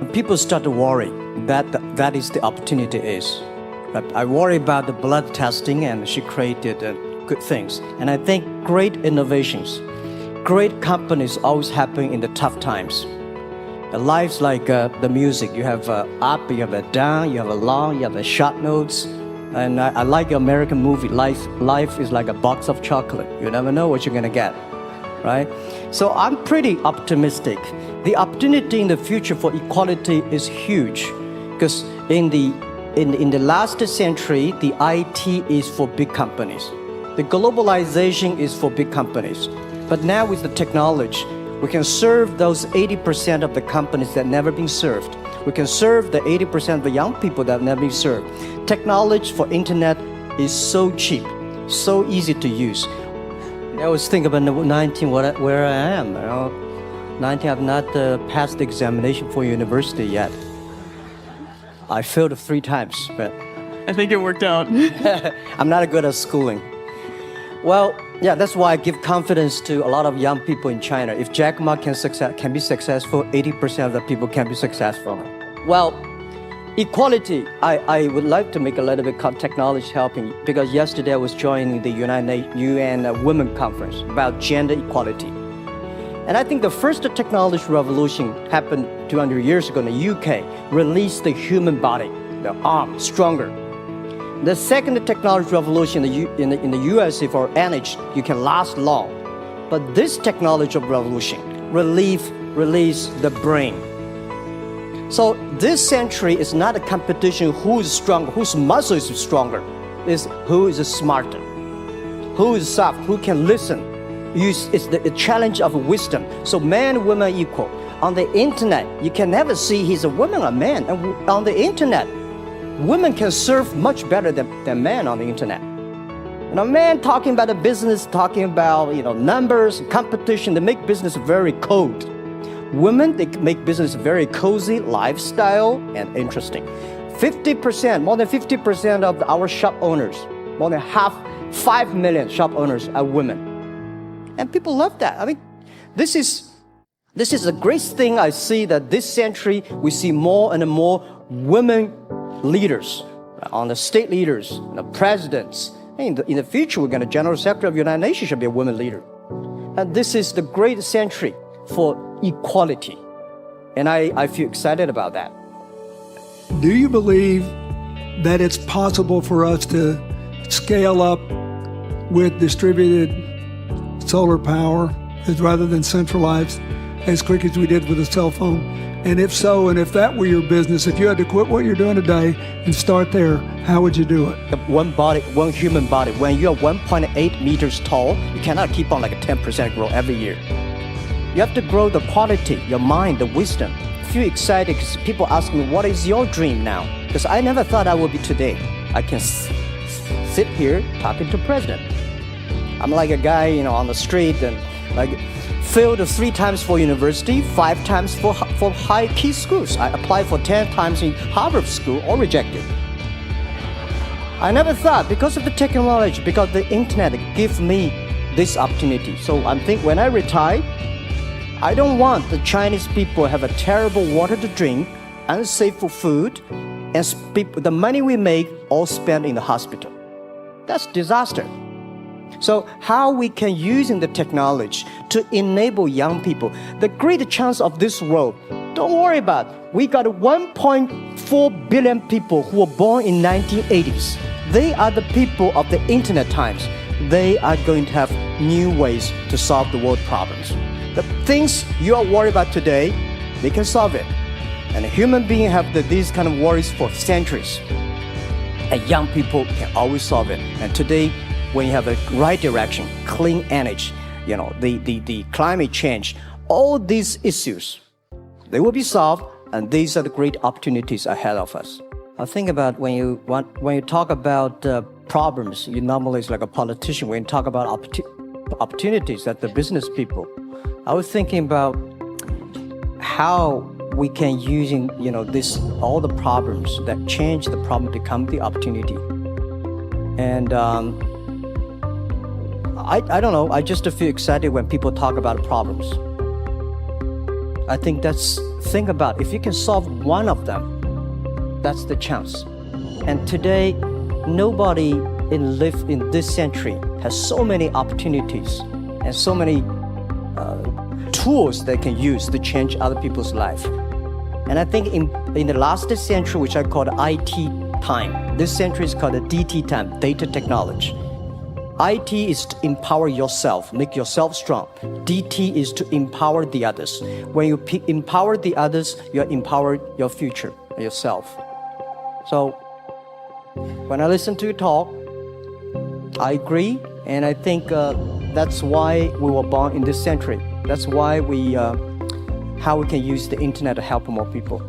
People start to worry that is the opportunity is. But I worry about the blood testing, and she created good things. And I think great innovations, great companies always happen in the tough times. Life's like the music. You have up, you have a down, you have a long, you have a short notes. And I like American movie. Life is like a box of chocolate. You never know what you're gonna get, right? So I'm pretty optimistic. The opportunity in the future for equality is huge, because in the last century, the IT is for big companies. The globalization is for big companies. But now with the technology, we can serve those 80% of the companies that never been served. We can serve the 80% of the young people that have never been served. Technology for internet is so cheap, so easy to use. I was thinking about 19, where I am. 19, I've not passed the examination for university yet. I failed 3 times, but I think it worked out. I'm not good at schooling. Well, yeah, that's why I give confidence to a lot of young people in China. If Jack Ma can be successful, 80% of the people can be successful. Well, equality, I would like to make a little bit of technology helping, because yesterday I was joining the UN Women Conference about gender equality. And I think the first technology revolution happened 200 years ago in the UK, released the human body, the arm, stronger. The second technology revolution in the USA for energy, you can last long. But this technology revolution released the brain. So this century is not a competition who is stronger, whose muscle is stronger. It's who is smarter, who is soft, who can listen. It's the challenge of wisdom. So man and woman are equal. On the internet, you can never see he's a woman or man. And on the internet, women can serve much better than men on the internet. Men talking about the business, talking about numbers, competition, they make business very cold. Women, they make business very cozy, lifestyle, and interesting. 50%, more than 50% of our shop owners, more than 5 million shop owners are women. And people love that. I mean, this is a great thing. I see that this century, we see more and more women leaders, on the state leaders, the presidents. In the future, we're going to General Secretary of the United Nations should be a woman leader. And this is the great century for equality. And I feel excited about that. Do you believe that it's possible for us to scale up with distributed solar power rather than centralized as quick as we did with the cell phone? And if so, and if that were your business, if you had to quit what you're doing today and start there, how would you do it? One body, one human body, when you're 1.8 meters tall, you cannot keep on like a 10% growth every year. You have to grow the quality, your mind, the wisdom. I feel excited because people ask me, what is your dream now? Because I never thought I would be today. I can sit here talking to president. I'm like a guy, on the street and like failed 3 times for university, 5 times for high key schools. I applied for 10 times in Harvard school, all rejected. I never thought, because of the technology, because the internet gives me this opportunity. So I think when I retire, I don't want the Chinese people have a terrible water to drink, unsafe for food, and the money we make all spent in the hospital. That's disaster. So how we can using the technology to enable young people, the great chance of this world, don't worry about it. We got 1.4 billion people who were born in 1980s. They are the people of the internet times. They are going to have new ways to solve the world problems. The things you are worried about today, they can solve it. And human beings have these kind of worries for centuries. And young people can always solve it. And today, when you have the right direction, clean energy, the climate change, all these issues, they will be solved, and these are the great opportunities ahead of us. I think about when you talk about problems, you normally is like a politician. When you talk about opportunities that the business people, I was thinking about how we can using all the problems that change the problem become the opportunity. And I don't know, I just feel excited when people talk about problems. I think that's think about if you can solve one of them, that's the chance. And today, nobody live in this century has so many opportunities and so many tools they can use to change other people's life. And I think in the last century, which I call the IT time, this century is called the DT time, data technology. IT is to empower yourself, make yourself strong. DT is to empower the others. When you empower the others, you empower your future, yourself. So when I listen to you talk, I agree, and I think that's why we were born in this century. That's why how we can use the internet to help more people.